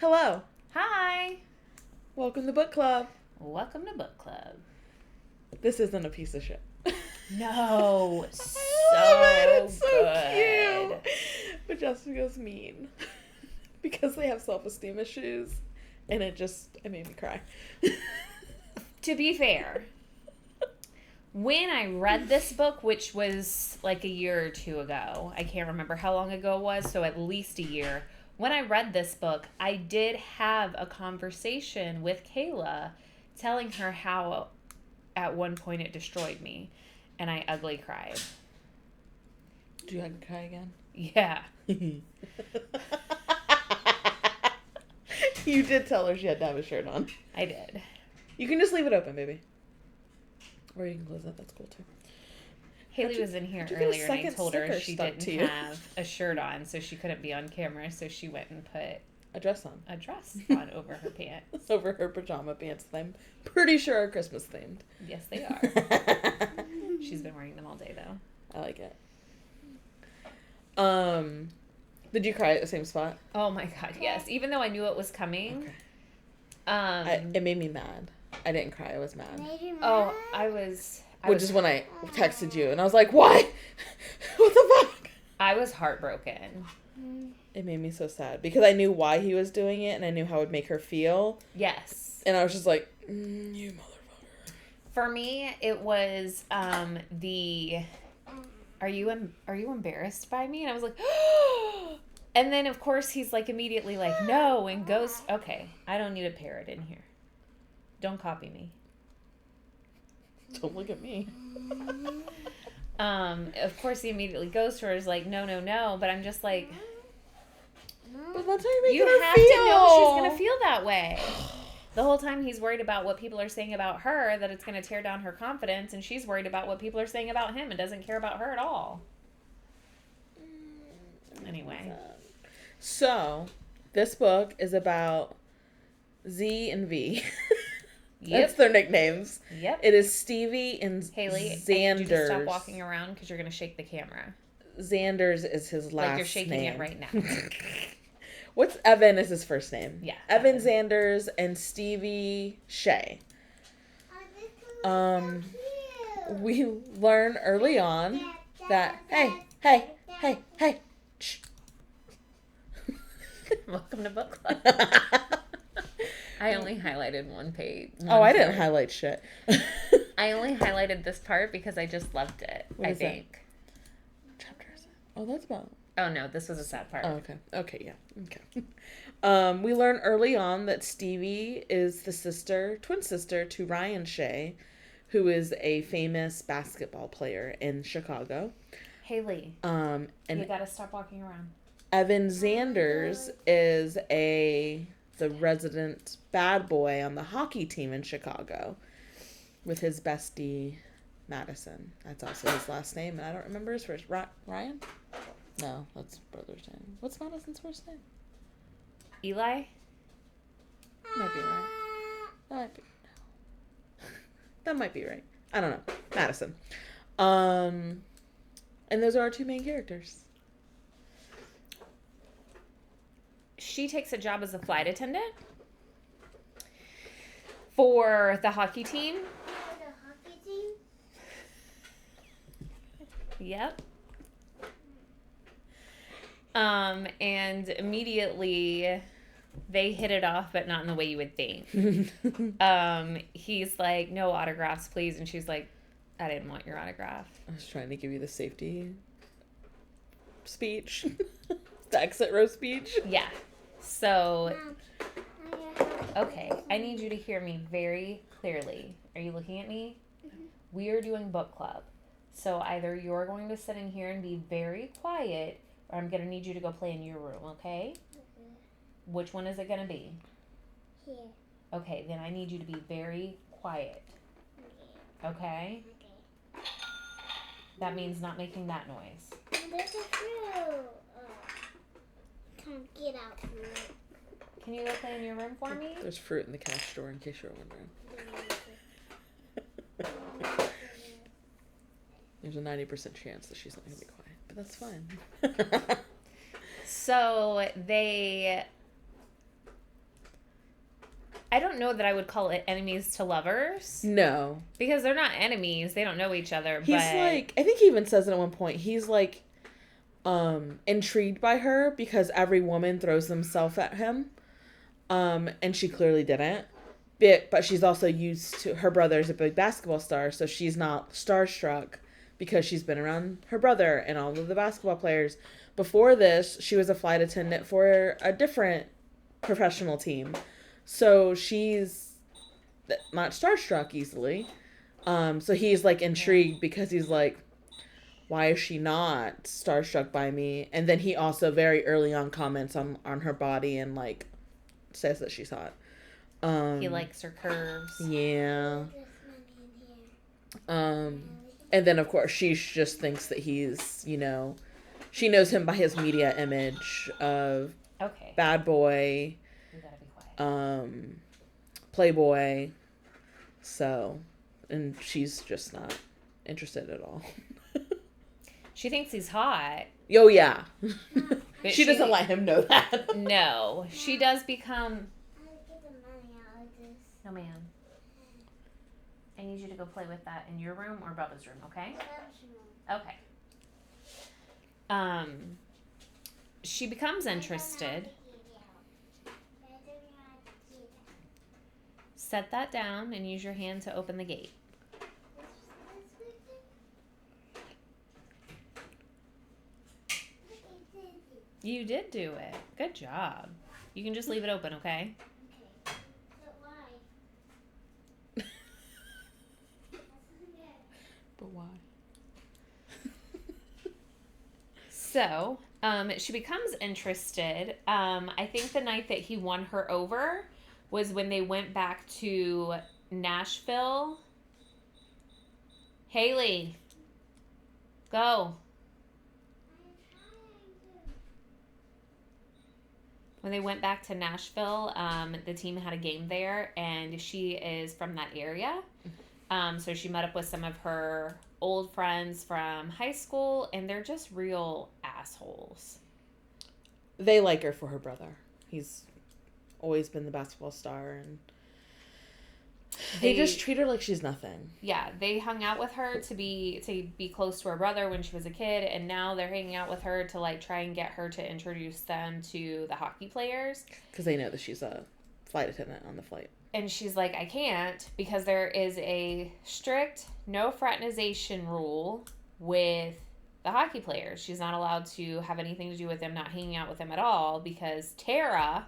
Hello. Hi. Welcome to book club. Welcome to book club. This isn't a piece of shit. No, It's so good. cute. But Jessica's mean because they have self-esteem issues, and it made me cry. To be fair, when I read this book, which was like a year or two ago, I can't remember how long ago it was, so at least a year. When I read this book, I did have a conversation with Kayla telling her how at one point it destroyed me, and I ugly cried. Do you have to cry again? Yeah. You did tell her she had to have a shirt on. I did. You can just leave it open, baby. Or you can close that. That's cool, too. Haley was in here earlier and I told her she didn't have a shirt on, so she couldn't be on camera, so she went and put a dress on. A dress on over her pants. Over her pajama pants that I'm pretty sure are Christmas themed. Yes, they are. She's been wearing them all day, though. I like it. Did you cry at the same spot? Oh my god, yes. Even though I knew it was coming. Okay. It made me mad. I didn't cry. I was mad. Oh, I was when I texted you, and I was like, "What? What the fuck?" I was heartbroken. It made me so sad because I knew why he was doing it, and I knew how it would make her feel. Yes. And I was just like, "You motherfucker." For me, it was the. Are you embarrassed by me? And I was like, and then of course he's like immediately like no and goes. Okay, I don't need a parrot in here. Don't copy me. Don't look at me. Of course he immediately goes to her, is like, no, but I'm just like, but that's how you make you her have feel. to know she's gonna feel that way. The whole time he's worried about what people are saying about her, that it's gonna tear down her confidence, and she's worried about what people are saying about him and doesn't care about her at all. Anyway. So, this book is about Z and V. That's their nicknames. Yep. It is Stevie and Haley, Xanders. I need you to stop walking around because you're going to shake the camera. Xanders is his last name. Like you're shaking it right now. What's Evan is his first name. Yeah. Evan Xanders and Stevie Shea. We learn early on that, hey. Shh. Welcome to book club. I only highlighted one page. I didn't highlight shit. I only highlighted this part because I just loved it. I think. What chapter is it? Oh, that's about. Oh no, this was a sad part. Oh, okay. Okay, yeah. Okay. We learn early on that Stevie is the twin sister to Ryan Shea, who is a famous basketball player in Chicago. Haley. And you gotta stop walking around. Evan Xanders is the resident bad boy on the hockey team in Chicago with his bestie Madison. That's also his last name, and I don't remember his first. Ryan? No, that's brother's name. What's Madison's first name? Eli? Might be right. That might be right. I don't know. Madison. And those are our two main characters. She takes a job as a flight attendant for the hockey team. For the hockey team? Yep. And immediately they hit it off, but not in the way you would think. He's like, no autographs, please. And she's like, I didn't want your autograph. I was trying to give you the safety speech. The exit row speech. Yeah. So, okay, I need you to hear me very clearly. Are you looking at me? Mm-hmm. We are doing book club. So either you're going to sit in here and be very quiet, or I'm going to need you to go play in your room, okay? Mm-hmm. Which one is it going to be? Here. Okay, then I need you to be very quiet. Okay? Okay. That means not making that noise. There's a fruit. Can't get out fruit. Can you go play in your room for me? There's fruit in the cash drawer, in case you're wondering. There's a 90% chance that she's not going to be quiet, but that's fine. So they I don't know that I would call it enemies to lovers. No. Because they're not enemies. They don't know each other. He's but... like, I think he even says it at one point. He's like, intrigued by her because every woman throws themselves at him. And she clearly didn't. But she's also used to, her brother's a big basketball star, so she's not starstruck because she's been around her brother and all of the basketball players. Before this, she was a flight attendant for a different professional team. So she's not starstruck easily. So he's like intrigued because he's like, why is she not starstruck by me? And then he also very early on comments on her body and like says that she's hot. He likes her curves. Yeah. And then of course she just thinks that he's, you know, she knows him by his media image of bad boy, You gotta be quiet. playboy. So, and she's just not interested at all. She thinks he's hot. Oh yeah. But she doesn't let him know that. No. She does become... I'll get the money out of this. No, ma'am. I need you to go play with that in your room or Bubba's room, okay? Okay. She becomes interested. Set that down and use your hand to open the gate. You did do it. Good job. You can just leave it open, okay? But why? So, she becomes interested. I think the night that he won her over was when they went back to Nashville. Haley, go. When they went back to Nashville, the team had a game there, and she is from that area. So she met up with some of her old friends from high school, and they're just real assholes. They like her for her brother. He's always been the basketball star, and they just treat her like she's nothing. Yeah, they hung out with her to be close to her brother when she was a kid, and now they're hanging out with her to like try and get her to introduce them to the hockey players. Because they know that she's a flight attendant on the flight. And she's like, I can't, because there is a strict no fraternization rule with the hockey players. She's not allowed to have anything to do with them, not hanging out with them at all, because Tara's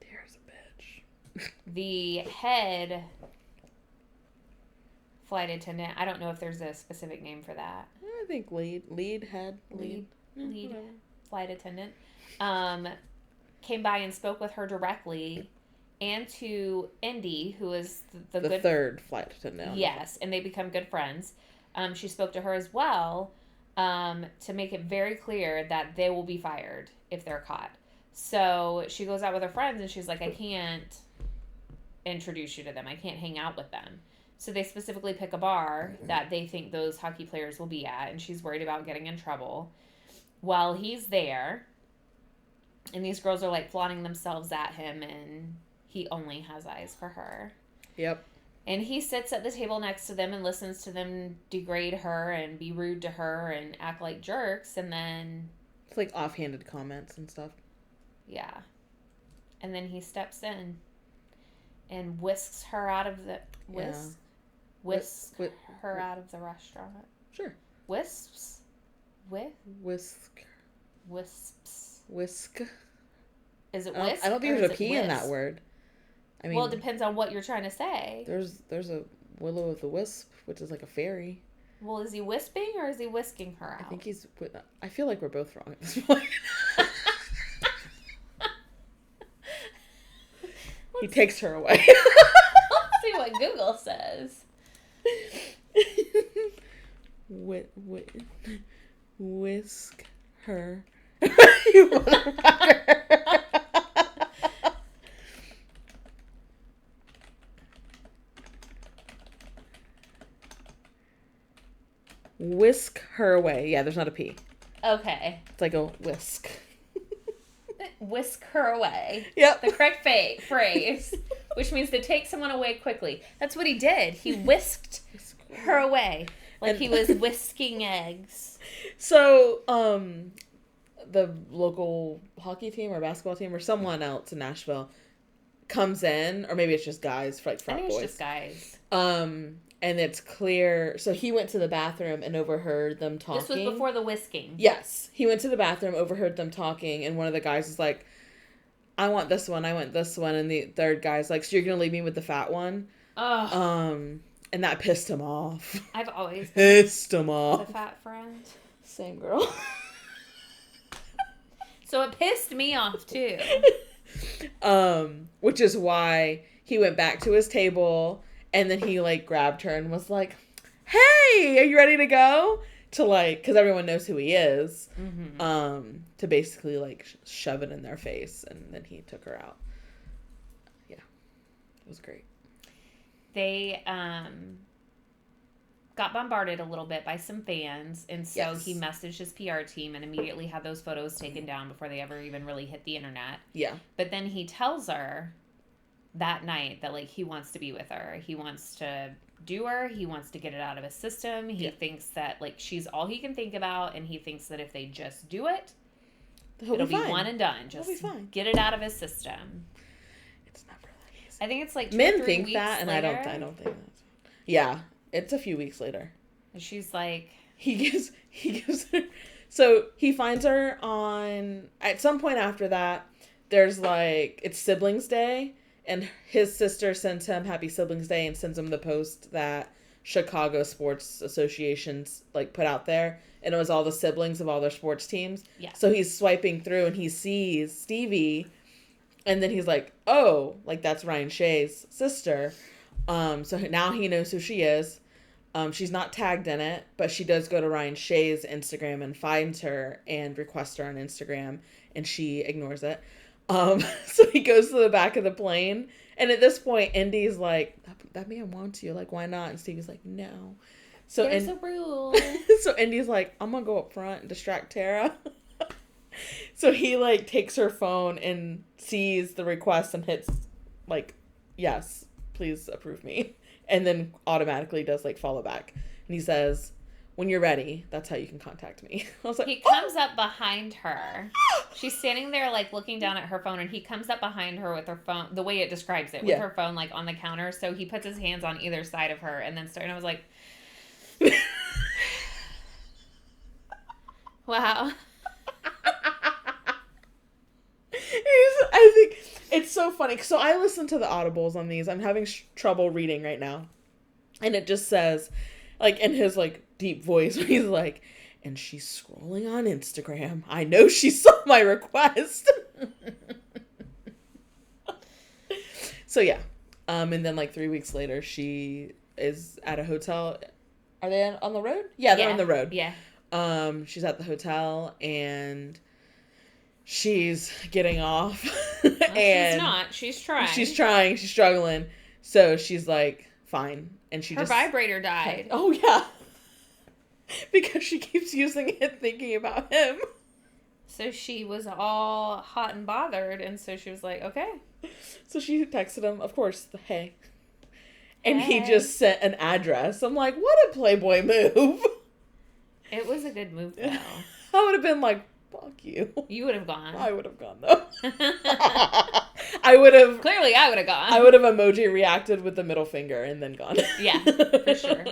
a bitch. The head flight attendant, I don't know if there's a specific name for that. I think lead flight attendant, came by and spoke with her directly, and to Indy, who is the good third flight attendant. Yes, and they become good friends. She spoke to her as well, to make it very clear that they will be fired if they're caught. So she goes out with her friends and she's like, I can't introduce you to them. I can't hang out with them. So they specifically pick a bar that they think those hockey players will be at, and she's worried about getting in trouble. While he's there, and these girls are like flaunting themselves at him, and he only has eyes for her. Yep. And he sits at the table next to them and listens to them degrade her and be rude to her and act like jerks, and then... It's like offhanded comments and stuff. Yeah. And then he steps in and whisks her out of the... Whisk her out of the restaurant. Sure. Wisps? Whisk. Wisps. Whisk. Is it whisk? I don't think there's a P in that word. I mean, well, it depends on what you're trying to say. There's a Willow of the Wisp, which is like a fairy. Well, is he wisping or is he whisking her out? I think he's... I feel like we're both wrong at this point. He takes her away. Let's see what Google says. Whisk her. You motherfucker. Whisk her away. Yeah, there's not a P. Okay. It's like a whisk. Whisk her away. Yep. The correct phrase. which means to take someone away quickly. That's what he did. He whisked her away like he was whisking eggs. So, the local hockey team or basketball team or someone else in Nashville comes in, or maybe it's just guys, like frat I think boys. it's just guys. And it's clear. So he went to the bathroom and overheard them talking. This was before the whisking. Yes, he went to the bathroom, overheard them talking, and one of the guys is like, "I want this one. I want this one." And the third guy's like, "So you're gonna leave me with the fat one?" Ugh. And that pissed him off. I've always Pissed him been off. the fat friend. Same girl. So it pissed me off too. Which is why he went back to his table and then he like grabbed her and was like, "Hey, are you ready to go?" To like, because everyone knows who he is. Mm-hmm. To basically like shove it in their face, and then he took her out. Yeah, it was great. They got bombarded a little bit by some fans, and so he messaged his PR team and immediately had those photos taken down before they ever even really hit the internet. Yeah. But then he tells her that night that like he wants to be with her. He wants to do her. He wants to get it out of his system. He thinks that like she's all he can think about, and he thinks that if they just do it, it'll be one and done. Just get it out of his system. It's never that easy. I think it's like 2 men or 3 think weeks that, and later. I don't think that. Yeah, it's a few weeks later. And she's like, he gives her. So he finds her at some point after that. There's like it's Siblings Day, and his sister sends him Happy Siblings Day and sends him the post that Chicago Sports Associations like put out there, and it was all the siblings of all their sports teams. Yeah. So he's swiping through and he sees Stevie, and then he's like, "Oh, like that's Ryan Shea's sister." So now he knows who she is. She's not tagged in it, but she does go to Ryan Shea's Instagram and finds her and requests her on Instagram, and she ignores it. So he goes to the back of the plane, and at this point, Indy's like, "That man wants you. Like, why not?" And Stevie's like, "No." So there's a rule. So Indy's like, "I'm gonna go up front and distract Tara." So he like takes her phone and sees the request and hits like, "Yes, please approve me," and then automatically does like follow back, and he says, "When you're ready, that's how you can contact me." I was like, he comes up behind her. She's standing there like looking down at her phone, and he comes up behind her with her phone, the way it describes it, with her phone like on the counter. So he puts his hands on either side of her and then started. I was like, wow. I think it's so funny. So I listen to the audibles on these. I'm having trouble reading right now. And it just says, like, in his, like, deep voice, where he's like, "And she's scrolling on Instagram. I know she saw my request." So, yeah. And then, like, 3 weeks later, she is at a hotel. Are they on the road? Yeah, they're on the road. Yeah. She's at the hotel, and she's getting off. And she's not. She's trying. She's trying. She's struggling. So she's like, fine. And her vibrator died. Oh, yeah. Because she keeps using it thinking about him. So she was all hot and bothered, and so she was like, okay. So she texted him, of course, hey. And he just sent an address. I'm like, what a Playboy move. It was a good move, though. I would have been like, fuck you. You would have gone. I would have gone, though. I would have. Clearly, I would have gone. I would have emoji reacted with the middle finger and then gone. Yeah, for sure.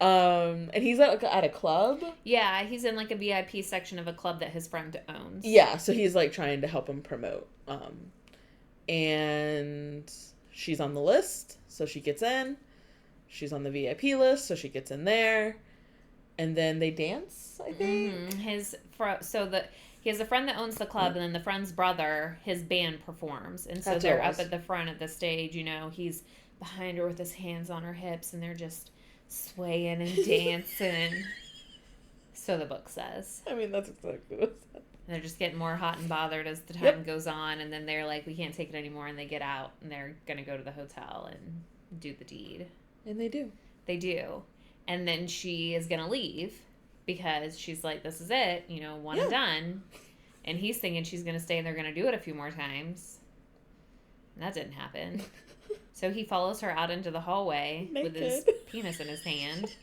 And he's at a club. Yeah, he's in like a VIP section of a club that his friend owns. Yeah, so he's like trying to help him promote. And she's on the list, so she gets in. She's on the VIP list, so she gets in there. And then they dance, I think. Mm-hmm. He has a friend that owns the club, and then the friend's brother, his band performs. And so they're up at the front of the stage, you know, he's behind her with his hands on her hips, and they're just swaying and dancing. So the book says. I mean, that's exactly what it said. And they're just getting more hot and bothered as the time goes on, and then they're like, we can't take it anymore, and they get out, and they're going to go to the hotel and do the deed. And they do. They do. And then she is going to leave because she's like, this is it, you know, one and done. And he's thinking she's going to stay and they're going to do it a few more times. That didn't happen. So he follows her out into the hallway with his penis in his hand.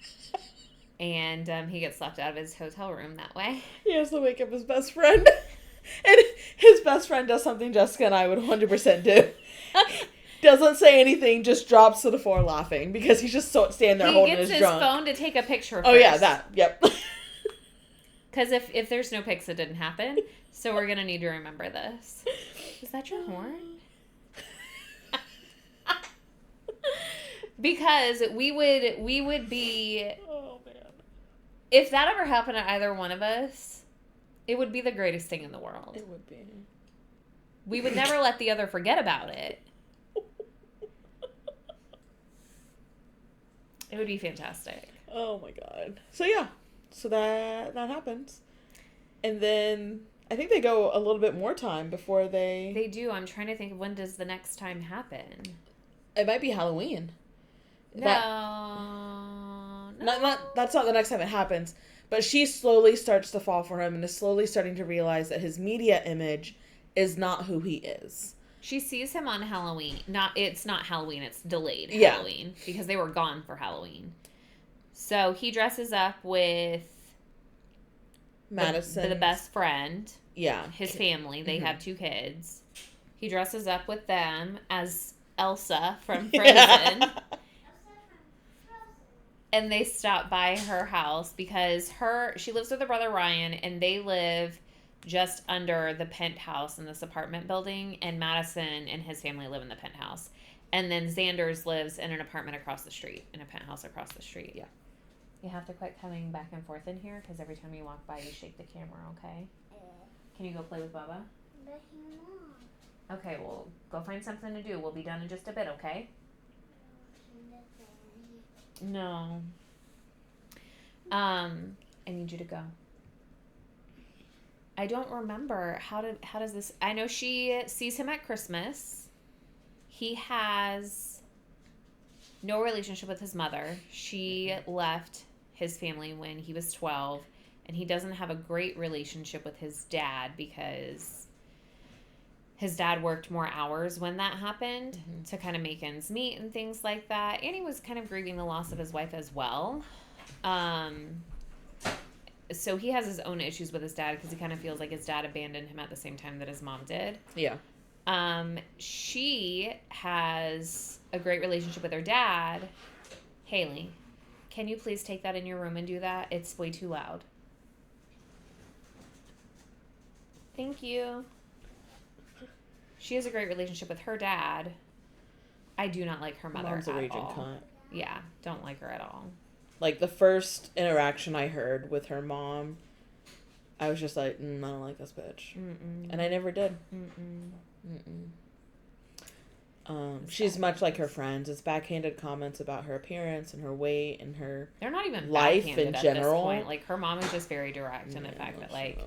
And he gets left out of his hotel room that way. He has to wake up his best friend. And his best friend does something Jessica and I would 100% do. Doesn't say anything, just drops to the floor laughing because he's just standing there holding his drunk. He gets his phone to take a picture first. Oh, yeah, that. Yep. Because if there's no pics, it didn't happen. So we're going to need to remember this. Is that your horn? Because we would be... Oh, man. If that ever happened to either one of us, it would be the greatest thing in the world. It would be. We would never let the other forget about it. It would be fantastic. Oh my god. So yeah. So that happens. And then I think they go a little bit more time before they... They do. I'm trying to think of when does the next time happen. It might be Halloween. No. That's not the next time it happens. But she slowly starts to fall for him and is slowly starting to realize that his media image is not who he is. She sees him on Halloween. It's not Halloween. It's delayed Yeah. Halloween because they were gone for Halloween. So he dresses up with Madison, the best friend. Yeah. His family. They have 2 kids. He dresses up with them as Elsa from Frozen. Yeah. And they stop by her house because she lives with her brother Ryan, and they live just under the penthouse in this apartment building, and Madison and his family live in the penthouse. And then Xander's lives in an apartment across the street, in a penthouse across the street. Yeah. You have to quit coming back and forth in here because every time you walk by, you shake the camera, okay? Can you go play with Bubba? But he won't. Okay, well, go find something to do. We'll be done in just a bit, okay? No. I need you to go. I don't remember how does this... I know she sees him at Christmas. He has no relationship with his mother. She left his family when he was 12, and he doesn't have a great relationship with his dad because his dad worked more hours when that happened to kind of make ends meet and things like that. And he was kind of grieving the loss of his wife as well. So he has his own issues with his dad because he kind of feels like his dad abandoned him at the same time that his mom did. Yeah. She has a great relationship with her dad. Haley, can you please take that in your room and do that? It's way too loud. Thank you. She has a great relationship with her dad. I do not like her mother Mom's a at raging all. cunt. Yeah, don't like her at all. Like, the first interaction I heard with her mom, I was just like, I don't like this bitch. Mm-mm. And I never did. She's much like her friends. It's backhanded comments about her appearance and her weight and her They're not even life backhanded in at general. this point. Like, her mom is just very direct in the fact that, like,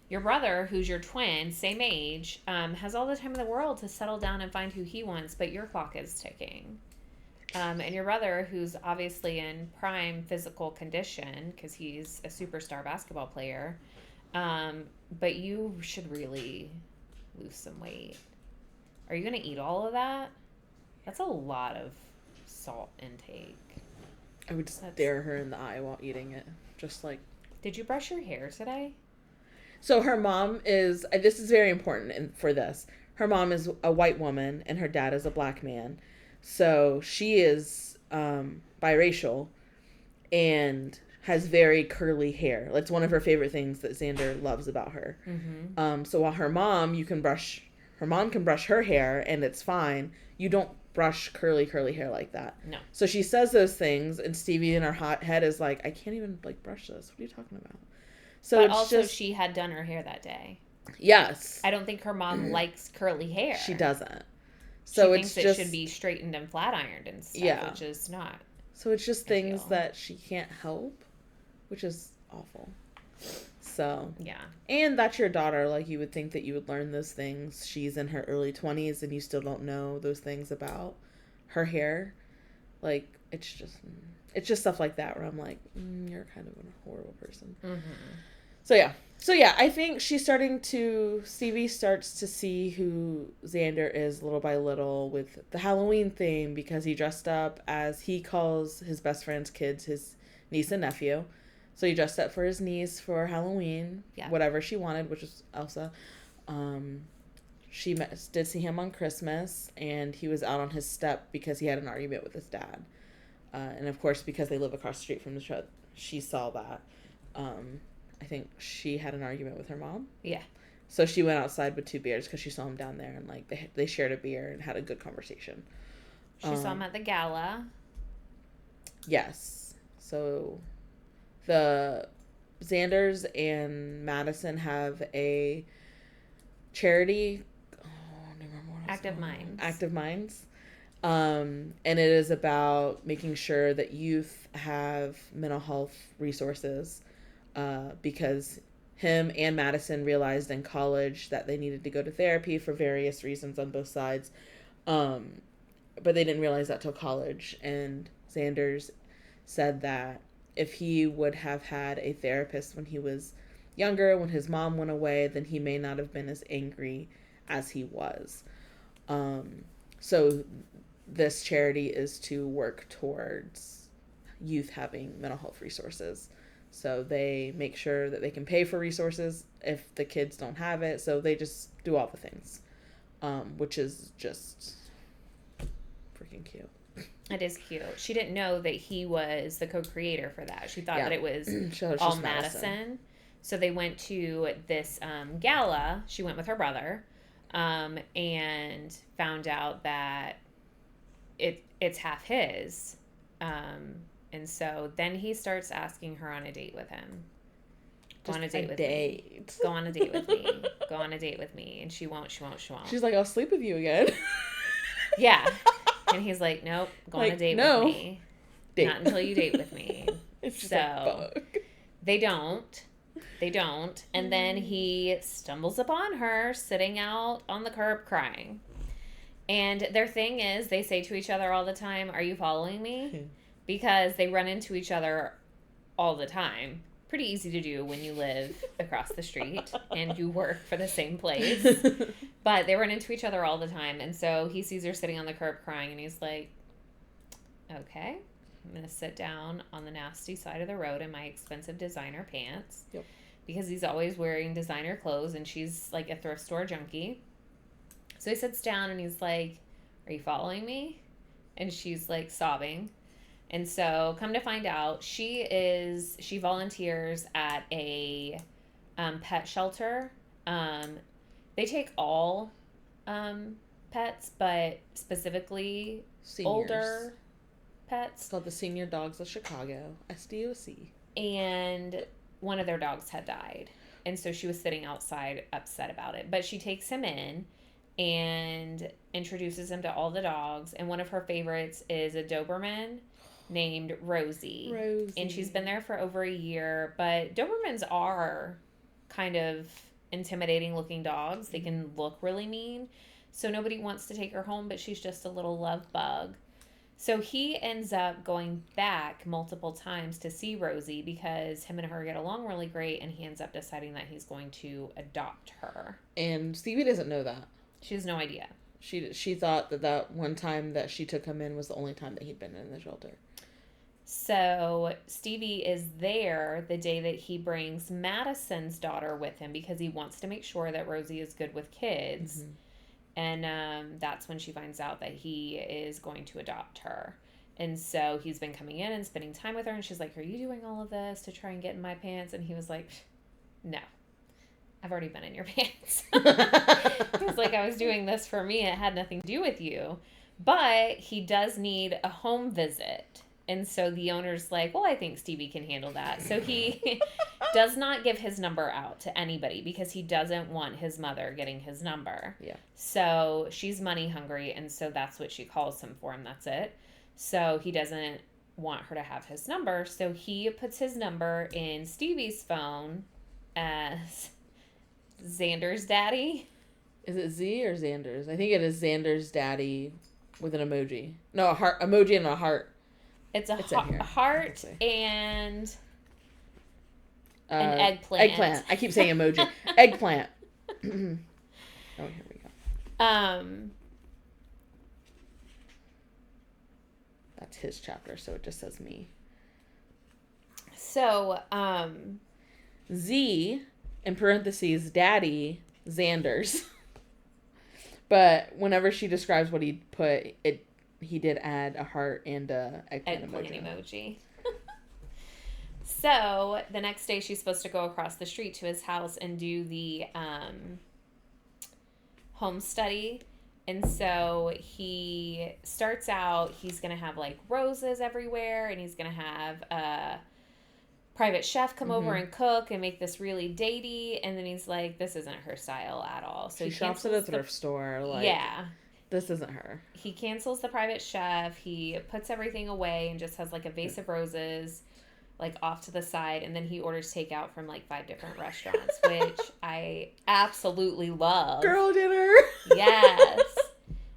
your brother, who's your twin, same age, has all the time in the world to settle down and find who he wants, but your clock is ticking. And your brother, who's obviously in prime physical condition because he's a superstar basketball player, but you should really lose some weight. Are you going to eat all of that? That's a lot of salt intake. I would stare her in the eye while eating it. Just like... Did you brush your hair today? So her mom is... This is very important for this. Her mom is a white woman and her dad is a black man. So she is biracial and has very curly hair. That's one of her favorite things that Xander loves about her. Mm-hmm. So while her mom can brush her hair and it's fine, you don't brush curly hair like that. No. So she says those things and Stevie in her hot head is like, I can't even like brush this. What are you talking about? So but it's also just, she had done her hair that day. Yes. I don't think her mom likes curly hair. She doesn't. So she it's thinks just, it should be straightened and flat ironed and stuff, Yeah. which is not. So it's just things ideal. that she can't help, which is awful. So, Yeah. and that's your daughter. Like, you would think that you would learn those things. She's in her early 20s and you still don't know those things about her hair. Like, it's just stuff like that where I'm like, you're kind of a horrible person. Mm-hmm. So yeah, I think Stevie starts to see who Xander is little by little with the Halloween theme because he dressed up as he calls his best friend's kids his niece and nephew. So he dressed up for his niece for Halloween, whatever she wanted, which was Elsa. Did see him on Christmas, and he was out on his step because he had an argument with his dad. And of course, because they live across the street from the show, she saw that. I think she had an argument with her mom. Yeah. So she went outside with 2 beers because she saw him down there, and like they shared a beer and had a good conversation. She saw him at the gala. Yes. So the Xanders and Madison have a charity. Oh, I don't remember what Active Minds. Active Minds. And it is about making sure that youth have mental health resources. Because him and Madison realized in college that they needed to go to therapy for various reasons on both sides. But they didn't realize that till college. And Xanders said that if he would have had a therapist when he was younger, when his mom went away, then he may not have been as angry as he was. So this charity is to work towards youth having mental health resources. So they make sure that they can pay for resources if the kids don't have it. So they just do all the things, which is just freaking cute. It is cute. She didn't know that he was the co-creator for that. She thought that it was all Madison. So they went to this gala. She went with her brother and found out that it's half his. And so then he starts asking her on a date with him. Go on a date with me. Go on a date with me. Go on a date with me. And she won't. She's like, I'll sleep with you again. Yeah. And he's like, nope, go on a date with me. Not until you date with me. So they don't. And then he stumbles upon her sitting out on the curb crying. And their thing is, they say to each other all the time, are you following me? Because they run into each other all the time. Pretty easy to do when you live across the street and you work for the same place. But they run into each other all the time. And so he sees her sitting on the curb crying and he's like, okay, I'm going to sit down on the nasty side of the road in my expensive designer pants. Yep. Because he's always wearing designer clothes and she's like a thrift store junkie. So he sits down and he's like, are you following me? And she's like sobbing. And so, come to find out, she volunteers at a pet shelter. They take all pets, but specifically Seniors. Older pets. It's called the Senior Dogs of Chicago, SDOC. And one of their dogs had died. And so she was sitting outside upset about it. But she takes him in and introduces him to all the dogs. And one of her favorites is a Doberman named Rosie. And she's been there for over a year. But Dobermans are kind of intimidating looking dogs. They can look really mean. So nobody wants to take her home, but she's just a little love bug. So he ends up going back multiple times to see Rosie because him and her get along really great, and he ends up deciding that he's going to adopt her. And Stevie doesn't know that. She has no idea. She thought that one time that she took him in was the only time that he'd been in the shelter. So Stevie is there the day that he brings Madison's daughter with him because he wants to make sure that Rosie is good with kids. Mm-hmm. And that's when she finds out that he is going to adopt her. And so he's been coming in and spending time with her. And she's like, are you doing all of this to try and get in my pants? And he was like, no, I've already been in your pants. He was like, I was doing this for me. It had nothing to do with you. But he does need a home visit. And so the owner's like, well, I think Stevie can handle that. So he does not give his number out to anybody because he doesn't want his mother getting his number. Yeah. So she's money hungry, and so that's what she calls him for, and that's it. So he doesn't want her to have his number. So he puts his number in Stevie's phone as Xander's daddy. Is it Z or Xander's? I think it is Xander's daddy with an emoji. No, a heart emoji and a heart. It's a heart and An eggplant. Eggplant. I keep saying emoji. Eggplant. Oh, here we go. That's his chapter, so it just says me. So, Z, in parentheses, Daddy, Xander's. But whenever she describes what he put, he did add a heart and a eggplant emoji. So, the next day she's supposed to go across the street to his house and do the home study. And so he starts out, he's going to have like roses everywhere, and he's going to have a private chef come over and cook and make this really datey. And then he's like, this isn't her style at all. So she shops at a thrift store. Like, yeah. This isn't her. He cancels the private chef. He puts everything away and just has like a vase of roses like off to the side. And then he orders takeout from like 5 different restaurants, which I absolutely love. Girl dinner. Yes.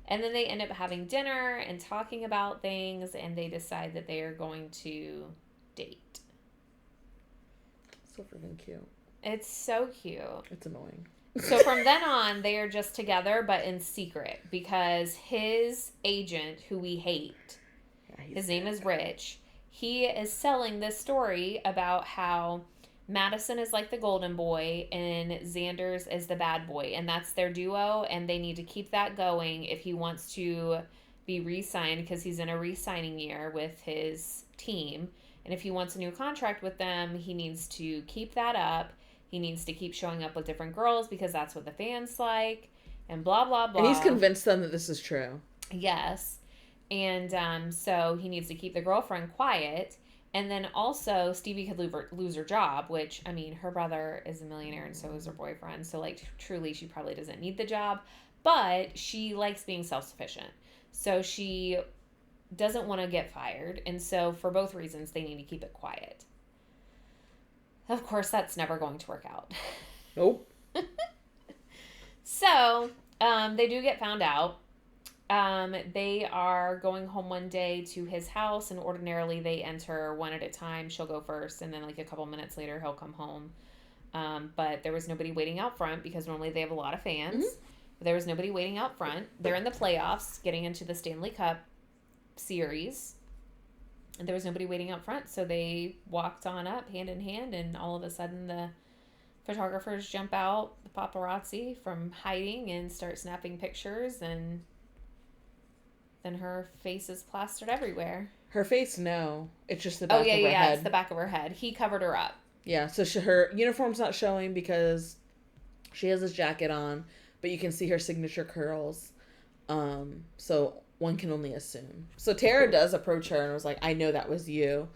And then they end up having dinner and talking about things, and they decide that they are going to date. So freaking cute. It's so cute. It's annoying. So from then on, they are just together, but in secret, because his agent, who we hate, his name is Rich, he is selling this story about how Madison is like the golden boy and Xander's is the bad boy, and that's their duo, and they need to keep that going if he wants to be re-signed, because he's in a re-signing year with his team. And if he wants a new contract with them, he needs to keep that up. He needs to keep showing up with different girls because that's what the fans like, and blah, blah, blah. And he's convinced them that this is true. Yes. And so he needs to keep the girlfriend quiet. And then also, Stevie could lose her job, which, I mean, her brother is a millionaire and so is her boyfriend. So, like, truly, she probably doesn't need the job. But she likes being self-sufficient. So she doesn't want to get fired, and so for both reasons they need to keep it quiet. Of course, that's never going to work out. Nope. So they do get found out. They are going home one day to his house, and ordinarily they enter one at a time. She'll go first, and then like a couple minutes later he'll come home. But there was nobody waiting out front, because normally they have a lot of fans. There was nobody waiting out front. They're in the playoffs, getting into the Stanley Cup series, and there was nobody waiting out front, so they walked on up hand in hand, and all of a sudden the photographers jump out, the paparazzi, from hiding and start snapping pictures, and then her face is plastered everywhere. Her face, no. It's just the back of her head. Yeah, it's the back of her head. He covered her up. Yeah, so her uniform's not showing because she has this jacket on, but you can see her signature curls. So one can only assume. So Tara does approach her and was like, I know that was you.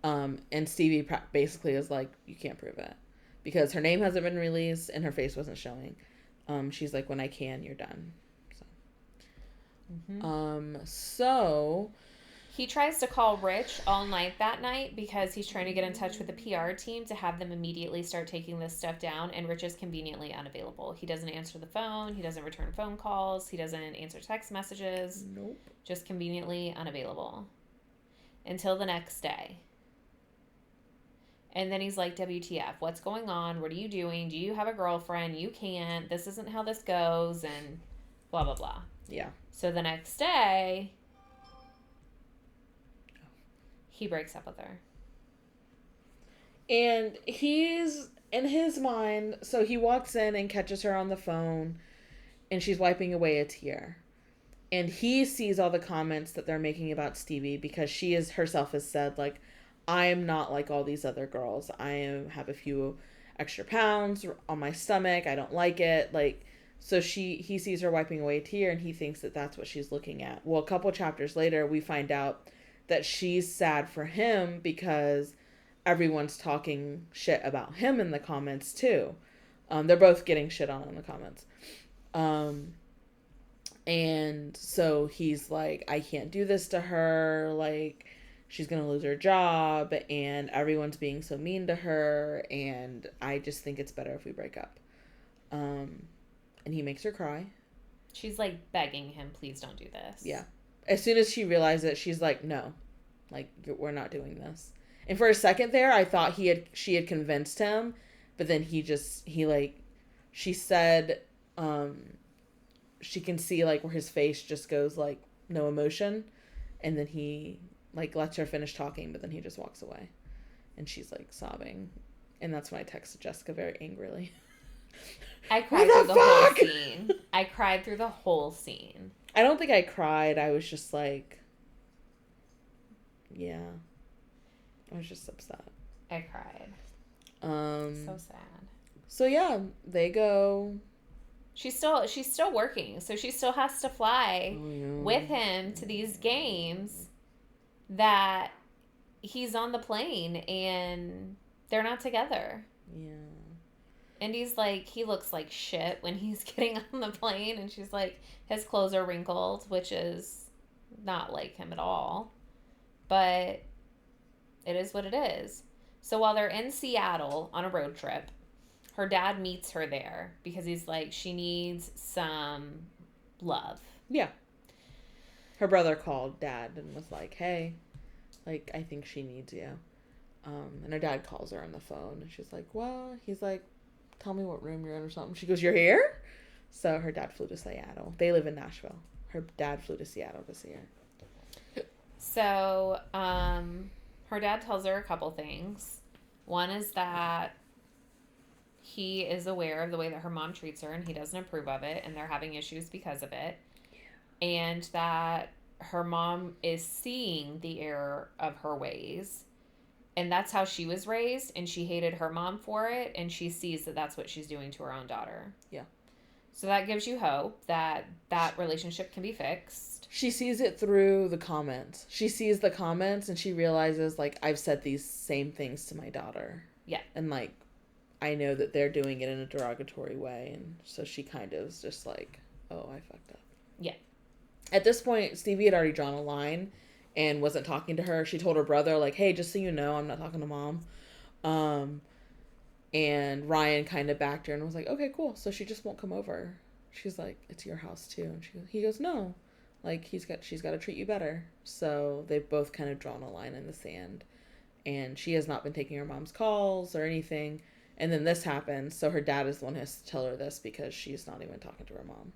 And Stevie basically is like, you can't prove it. Because her name hasn't been released and her face wasn't showing. She's like, when I can, you're done. So he tries to call Rich all night that night because he's trying to get in touch with the PR team to have them immediately start taking this stuff down, and Rich is conveniently unavailable. He doesn't answer the phone. He doesn't return phone calls. He doesn't answer text messages. Nope. Just conveniently unavailable. Until the next day. And then he's like, WTF, what's going on? What are you doing? Do you have a girlfriend? You can't. This isn't how this goes. And blah, blah, blah. Yeah. So the next day, he breaks up with her. And he's, in his mind, so he walks in and catches her on the phone, and she's wiping away a tear. And he sees all the comments that they're making about Stevie, because she is herself has said, like, I am not like all these other girls. Have a few extra pounds on my stomach. I don't like it. Like, so he sees her wiping away a tear, and he thinks that that's what she's looking at. Well, a couple chapters later, we find out that she's sad for him because everyone's talking shit about him in the comments too. They're both getting shit on in the comments. And so he's like, I can't do this to her. Like, she's going to lose her job, and everyone's being so mean to her. And I just think it's better if we break up. And he makes her cry. She's like begging him, please don't do this. Yeah. As soon as she realizes it, she's like, no, like, we're not doing this. And for a second there, I thought she had convinced him, but then she said, she can see like where his face just goes like no emotion, and then he like lets her finish talking, but then he just walks away, and she's like sobbing, and that's when I texted Jessica very angrily. I cried through the whole scene. I cried through the whole scene. I don't think I cried. I was just like, yeah. I was just upset. I cried. So sad. So yeah, they go. She's still working, so she still has to fly with him to these games that he's on the plane and they're not together. Yeah. And he's like, he looks like shit when he's getting on the plane, and she's like, his clothes are wrinkled, which is not like him at all. But it is what it is. So while they're in Seattle on a road trip, her dad meets her there because he's like, she needs some love. Yeah. Her brother called Dad and was like, hey, like, I think she needs you. And her dad calls her on the phone, and she's like, well, he's like, tell me what room you're in or something. She goes, you're here? So her dad flew to Seattle. They live in Nashville. Her dad flew to Seattle to see her. So, her dad tells her a couple things. One is that he is aware of the way that her mom treats her, and he doesn't approve of it, and they're having issues because of it. Yeah. And that her mom is seeing the error of her ways, and that's how she was raised, and she hated her mom for it, and she sees that that's what she's doing to her own daughter. Yeah. So that gives you hope that that relationship can be fixed. She sees it through the comments. She sees the comments, and she realizes, like, I've said these same things to my daughter. Yeah. And, like, I know that they're doing it in a derogatory way, and so she kind of is just like, oh, I fucked up. Yeah. At this point, Stevie had already drawn a line and wasn't talking to her. She told her brother, like, hey, just so you know, I'm not talking to Mom. And Ryan kind of backed her and was like, okay, cool. So she just won't come over. She's like, it's your house too. And he goes, no, like, she's got to treat you better. So they've both kind of drawn a line in the sand, and she has not been taking her mom's calls or anything. And then this happens. So her dad is the one who has to tell her this because she's not even talking to her mom.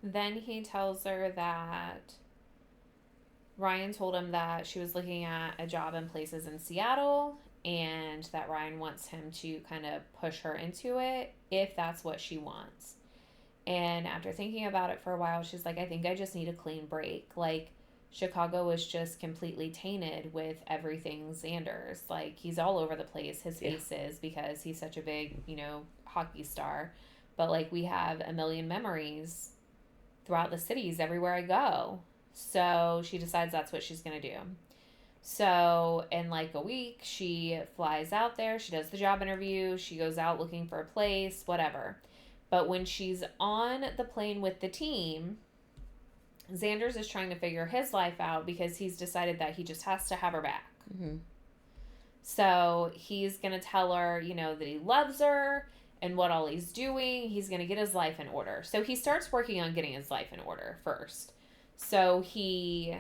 Then he tells her that Ryan told him that she was looking at a job in places in Seattle, and that Ryan wants him to kind of push her into it if that's what she wants. And after thinking about it for a while, she's like, I think I just need a clean break. Like, Chicago was just completely tainted with everything Xander's. Like, he's all over the place, his face is, because he's such a big, hockey star. But, like, we have a million memories throughout the cities everywhere I go. So she decides that's what she's going to do. So in like a week, she flies out there. She does the job interview. She goes out looking for a place, whatever. But when she's on the plane with the team, Xander's is trying to figure his life out because he's decided that he just has to have her back. Mm-hmm. So he's going to tell her, that he loves her and what all he's doing. He's going to get his life in order. So he starts working on getting his life in order first. So he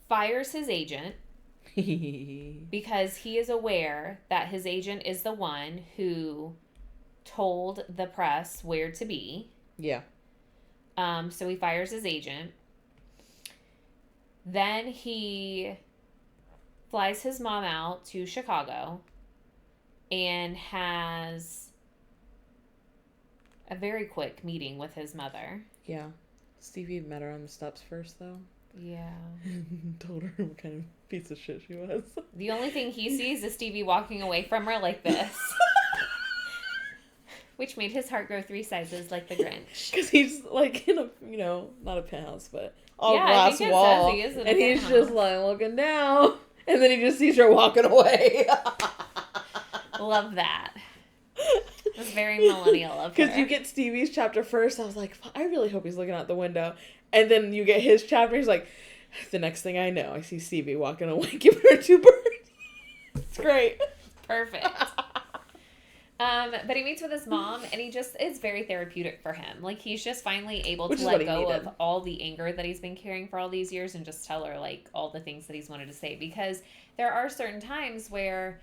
fires his agent because he is aware that his agent is the one who told the press where to be. Yeah. So he fires his agent. Then he flies his mom out to Chicago and has a very quick meeting with his mother. Yeah. Stevie met her on the steps first, though. Yeah. Told her what kind of piece of shit she was. The only thing he sees is Stevie walking away from her like this. Which made his heart grow 3 sizes like the Grinch. Because he's like in a, not a penthouse, but all Yeah, glass wall. He is in a and he's penthouse. just like looking down. And then he just sees her walking away. Love that. It was very millennial of her. Because you get Stevie's chapter first. I was like, I really hope he's looking out the window. And then you get his chapter. He's like, the next thing I know, I see Stevie walking away, giving her 2 birds. It's great. Perfect. But he meets with his mom, and it's very therapeutic for him. Like, he's just finally able Which to is what let he go needed. of all the anger that he's been carrying for all these years and just tell her, like, all the things that he's wanted to say. Because there are certain times where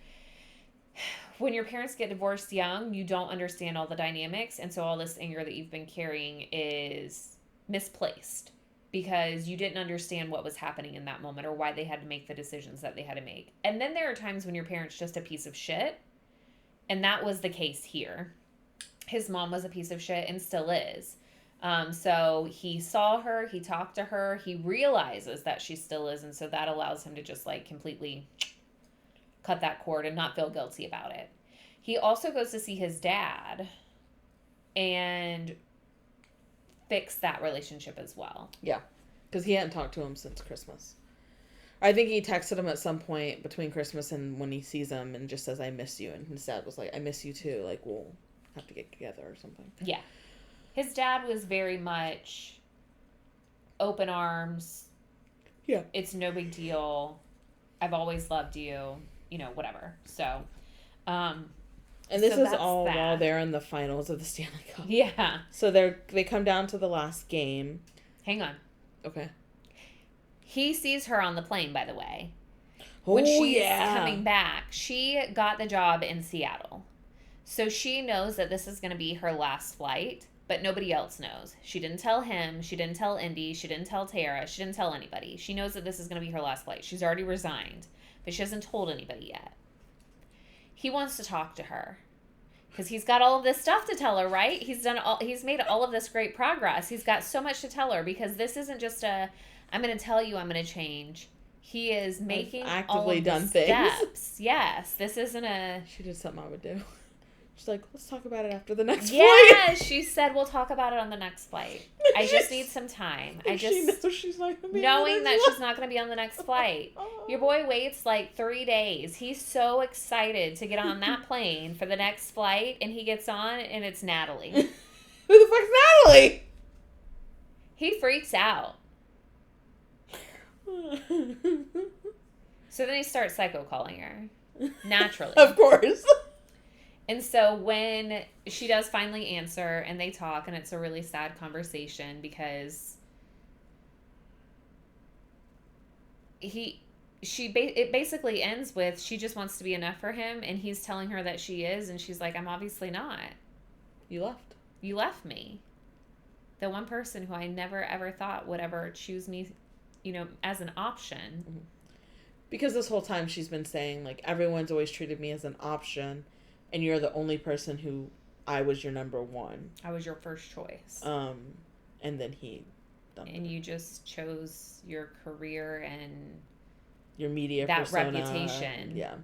when your parents get divorced young, you don't understand all the dynamics, and so all this anger that you've been carrying is misplaced because you didn't understand what was happening in that moment or why they had to make the decisions that they had to make. And then there are times when your parents just a piece of shit, and that was the case here. His mom was a piece of shit and still is. So he saw her, he talked to her, he realizes that she still is, and so that allows him to just like completely cut that cord and not feel guilty about it. He also goes to see his dad and fix that relationship as well. Yeah, because he hadn't talked to him since Christmas. I think he texted him at some point between Christmas and when he sees him and just says, I miss you. And his dad was like, I miss you too. Like, we'll have to get together or something. Yeah. His dad was very much open arms. Yeah. It's no big deal. I've always loved you. You know, whatever. So, and this so is that's all that. while they're in the finals of the Stanley Cup. Yeah. So they come down to the last game. Hang on. Okay. He sees her on the plane, by the way. Oh, When she's yeah. coming back, she got the job in Seattle. So she knows that this is going to be her last flight, but nobody else knows. She didn't tell him. She didn't tell Indy. She didn't tell Tara. She didn't tell anybody. She knows that this is going to be her last flight. She's already resigned, but she hasn't told anybody yet. He wants to talk to her because he's got all of this stuff to tell her, right? He's made all of this great progress. He's got so much to tell her because this isn't just I'm going to tell you I'm going to change. He is making actively all of done the things. steps. Yes, this isn't a... She did something I would do. She's like, let's talk about it after the next flight. Yeah, she said, we'll talk about it on the next flight. I just need some time. She knows she's not going to be Knowing on the that next she's not going to be on the next flight. Your boy waits like 3 days. He's so excited to get on that plane for the next flight, and he gets on, and it's Natalie. Who the fuck's Natalie? He freaks out. So then he starts psycho calling her. Naturally. Of course. And so when she does finally answer and they talk, and it's a really sad conversation because it basically ends with she just wants to be enough for him, and he's telling her that she is, and she's like, I'm obviously not. You left. You left me. The one person who I never ever thought would ever choose me, you know, as an option. Mm-hmm. Because this whole time she's been saying, like, everyone's always treated me as an option, and you're the only person who I was your number one. I was your first choice. And then he dumped And her. you just chose your career and Your media that persona. reputation. Yeah.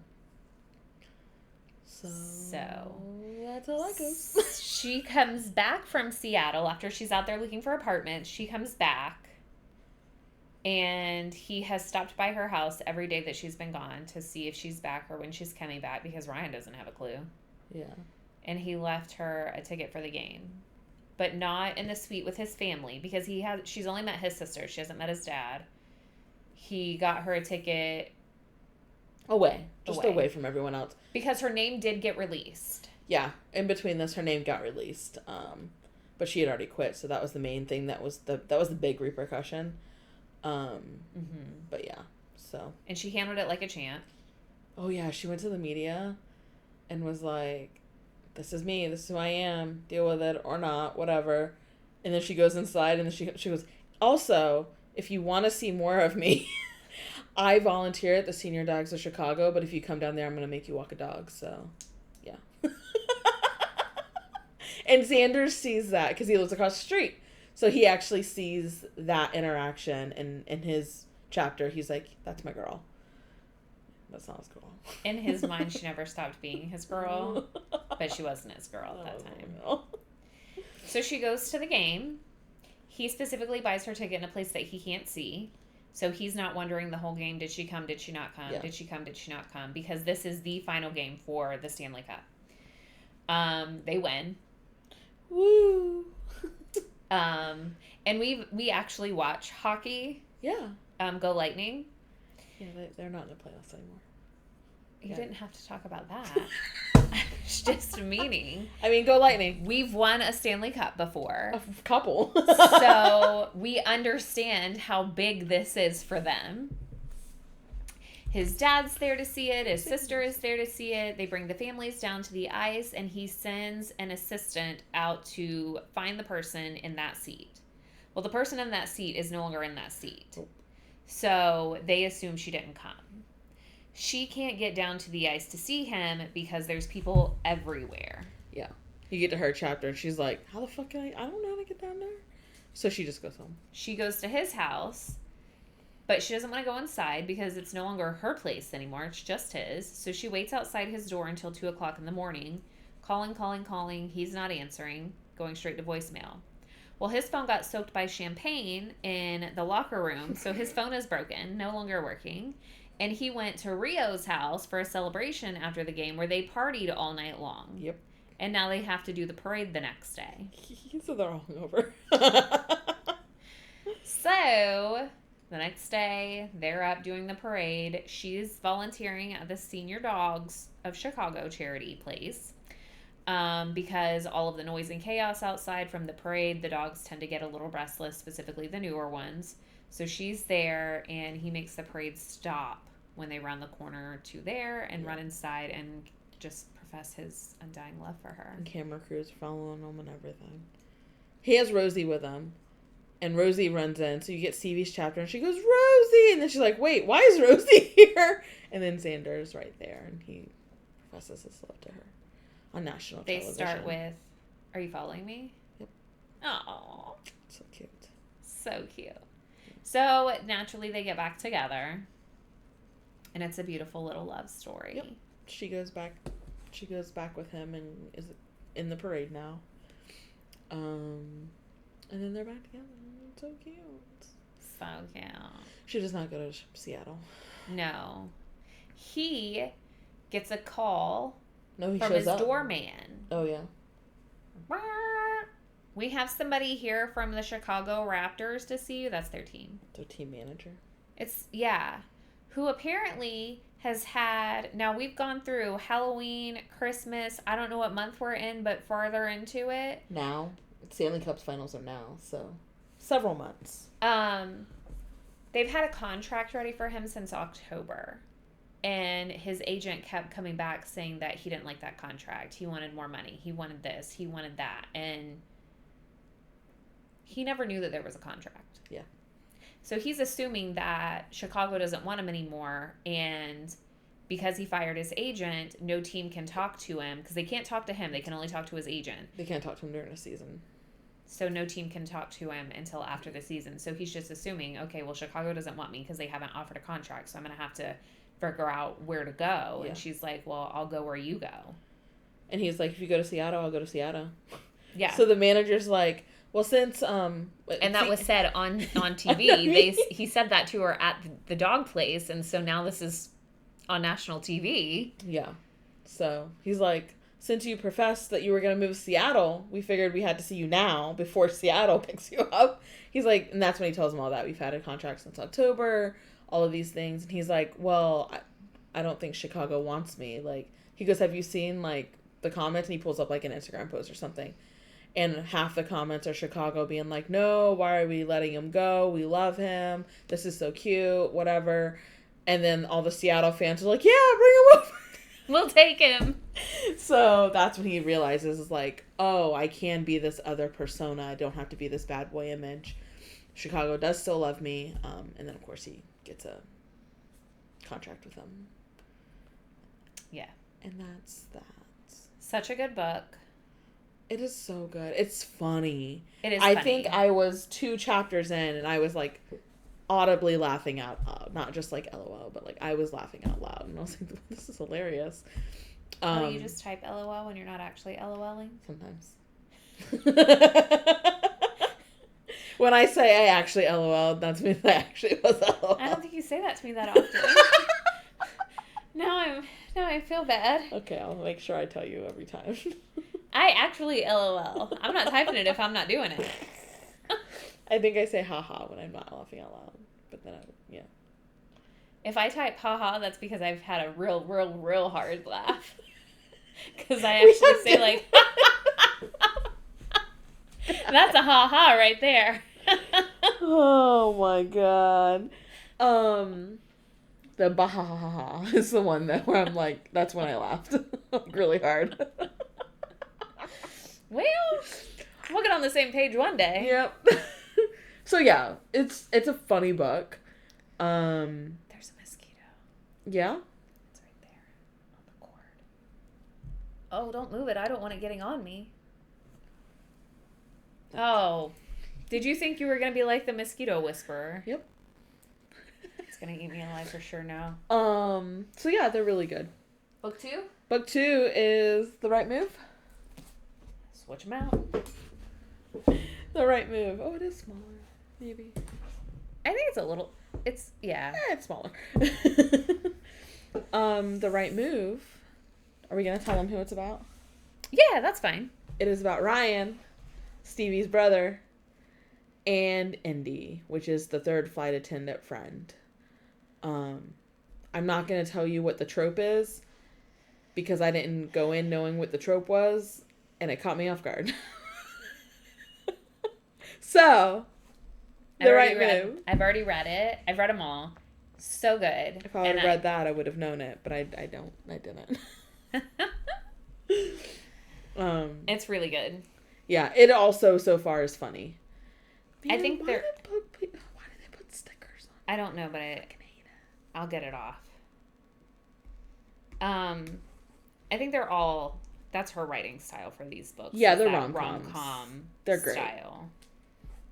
So that's how that goes. She comes back from Seattle after she's out there looking for apartments. She comes back. And he has stopped by her house every day that she's been gone to see if she's back or when she's coming back because Ryan doesn't have a clue. Yeah. And he left her a ticket for the game. But not in the suite with his family because she's only met his sister. She hasn't met his dad. He got her a ticket Away. Just away from everyone else. because her name did get released. Yeah. In between this, her name got released. But she had already quit, so that was the main thing. That was the big repercussion. But yeah, so. And she handled it like a champ. Oh yeah, she went to the media and was like, this is me, this is who I am, deal with it or not, whatever. And then she goes inside and then she goes, also, if you want to see more of me, I volunteer at the Senior Dogs of Chicago, but if you come down there, I'm going to make you walk a dog, so yeah. And Xander sees that because he lives across the street. So he actually sees that interaction, and in his chapter, he's like, that's my girl. That's not his girl. In his mind, she never stopped being his girl, but she wasn't his girl at that time. No. So she goes to the game. He specifically buys her ticket in a place that he can't see. So he's not wondering the whole game, did she come, did she not come, Yeah. did she come, did she not come? Because this is the final game for the Stanley Cup. They win. Woo. And we actually watch hockey. Yeah. Go Lightning. Yeah, they're not in the playoffs anymore. You Yeah. didn't have to talk about that. It's just meaning. I mean, go Lightning. We've won a Stanley Cup before. A couple. So we understand how big this is for them. His dad's there to see it. His sister is there to see it. They bring the families down to the ice, and he sends an assistant out to find the person in that seat. Well, the person in that seat is no longer in that seat. So they assume she didn't come. She can't get down to the ice to see him because there's people everywhere. Yeah. You get to her chapter, and she's like, how the fuck can I don't know how to get down there. So she just goes home. She goes to his house, but she doesn't want to go inside because it's no longer her place anymore. It's just his. So she waits outside his door until 2 o'clock in the morning, calling. He's not answering, going straight to voicemail. Well, his phone got soaked by champagne in the locker room, so his phone is broken, no longer working. And he went to Rio's house for a celebration after the game where they partied all night long. Yep. And now they have to do the parade the next day. So they're all hungover. So the next day, they're up doing the parade. She's volunteering at the Senior Dogs of Chicago charity place. Because all of the noise and chaos outside from the parade, the dogs tend to get a little restless, specifically the newer ones. So she's there, and he makes the parade stop when they round the corner to there and run inside and just profess his undying love for her. And camera crews following him and everything. He has Rosie with him, and Rosie runs in. So you get Stevie's chapter, and she goes, Rosie! And then she's like, wait, why is Rosie here? And then Xander's right there, and he professes his love to her on national television. They start with, are you following me? Yep. Oh, So cute. so cute. So naturally they get back together, and it's a beautiful little love story. Yep. She goes back with him and is in the parade now. And then they're back together. It's so cute. So cute. She does not go to Seattle. No. He gets a call No, he from shows his up. doorman. Oh, yeah. We have somebody here from the Chicago Raptors to see you. That's their team. Their team manager. Who apparently has had, now we've gone through Halloween, Christmas, I don't know what month we're in, but farther into it. Now. Stanley Cup's finals are now, so several months. They've had a contract ready for him since October. And his agent kept coming back saying that he didn't like that contract. He wanted more money. He wanted this. He wanted that. And he never knew that there was a contract. Yeah. So he's assuming that Chicago doesn't want him anymore. And because he fired his agent, no team can talk to him. Because they can't talk to him. They can only talk to his agent. They can't talk to him during the season. So no team can talk to him until after the season. So he's just assuming, okay, well, Chicago doesn't want me because they haven't offered a contract. So I'm going to have to figure out where to go. Yeah. And she's like, well, I'll go where you go. And he's like, if you go to Seattle, I'll go to Seattle. Yeah. So the manager's like, well, since and that was said on TV. He said that to her at the dog place, and so now this is on national TV. Yeah. So he's like, since you professed that you were going to move to Seattle, we figured we had to see you now before Seattle picks you up. He's like, and that's when he tells him all that. We've had a contract since October, all of these things. And he's like, well, I don't think Chicago wants me. Like, he goes, have you seen, like, the comments? And he pulls up, like, an Instagram post or something. And half the comments are Chicago being like, no, why are we letting him go? We love him. This is so cute, whatever. And then all the Seattle fans are like, yeah, bring him over. We'll take him. So that's when he realizes, is like, oh, I can be this other persona. I don't have to be this bad boy image. Chicago does still love me. And then, of course, he gets a contract with them. Yeah. And that's that. Such a good book. It is so good. It's funny. It is I funny. think I was 2 chapters in and I was like audibly laughing out loud. Not just like LOL, but like I was laughing out loud. And I was like, this is hilarious. You just type LOL when you're not actually LOLing? Sometimes. When I say I actually LOL, that's means I actually was LOL. I don't think you say that to me that often. Now I feel bad. Okay, I'll make sure I tell you every time. I actually LOL. I'm not typing it if I'm not doing it. I think I say haha when I'm not laughing out loud. But then If I type haha, that's because I've had a real hard laugh. Because I actually say like, that's a haha right there. Oh my god. The bahahaha is the one that where I'm like, that's when I laughed like really hard. Well, we'll get on the same page one day. Yep. So yeah, it's a funny book. There's a mosquito. Yeah. It's right there on the cord. Oh, don't move it. I don't want it getting on me. Oh. Did you think you were going to be like the mosquito whisperer? Yep. It's going to eat me alive for sure now. So yeah, they're really good. Book 2? Book 2 is The Right Move. Switch them out. The Right Move. Oh, it is smaller. Maybe. I think it's a little... It's... Yeah. It's smaller. The Right Move. Are we going to tell them who it's about? Yeah, that's fine. It is about Ryan, Stevie's brother, and Indy, which is the third flight attendant friend. I'm not going to tell you what the trope is because I didn't go in knowing what the trope was, and it caught me off guard. So, The Right Move. I've already read it. I've read them all. So good. If I would have read that, I would have known it, but I don't. I didn't. It's really good. Yeah, it also so far is funny. Man, I think why did they put stickers on? I don't know, but I'll get it off. I think they're all. That's her writing style for these books. Yeah, they're rom-com. They're great. Style.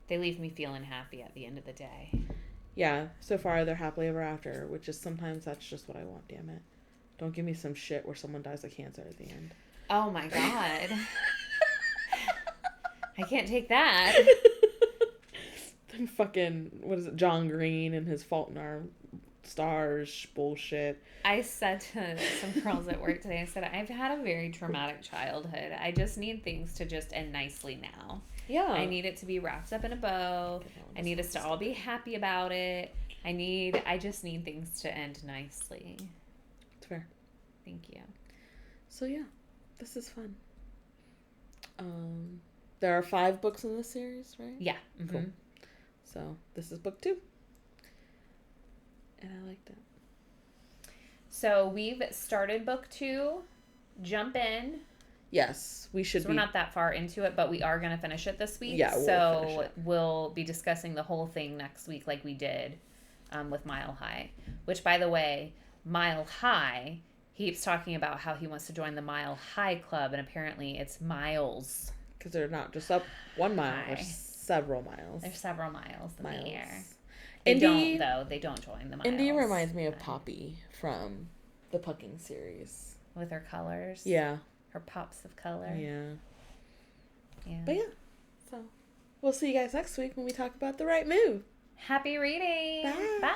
They leave me feeling happy at the end of the day. Yeah, so far they're happily ever after, which is sometimes that's just what I want. Damn it! Don't give me some shit where someone dies of cancer at the end. Oh my god. I can't take that. Fucking, what is it, John Green and his Fault in Our Stars bullshit. I said to some girls at work today, I said, I've had a very traumatic childhood. I just need things to just end nicely now. Yeah. I need it to be wrapped up in a bow. I need us to all be happy about it. I just need things to end nicely. It's fair. Thank you. So yeah, this is fun. There are 5 books in this series, right? Yeah. Mm-hmm. Cool. So this is book 2. And I liked it. So we've started book 2. Jump in. Yes, we should. So we're not that far into it, but we are going to finish it this week. Yeah, we'll be discussing the whole thing next week, like we did with Mile High. Which, by the way, Mile High, he keeps talking about how he wants to join the Mile High Club, and apparently it's miles. Because they're not just up 1 mile; High. there's several miles. There's several miles in the air. Indy, They don't join the miles. Indy reminds me of Poppy from the Pucking series. With her colors. Yeah. Her pops of color. Yeah. Yeah. But yeah. So we'll see you guys next week when we talk about The Right Move. Happy reading. Bye. Bye.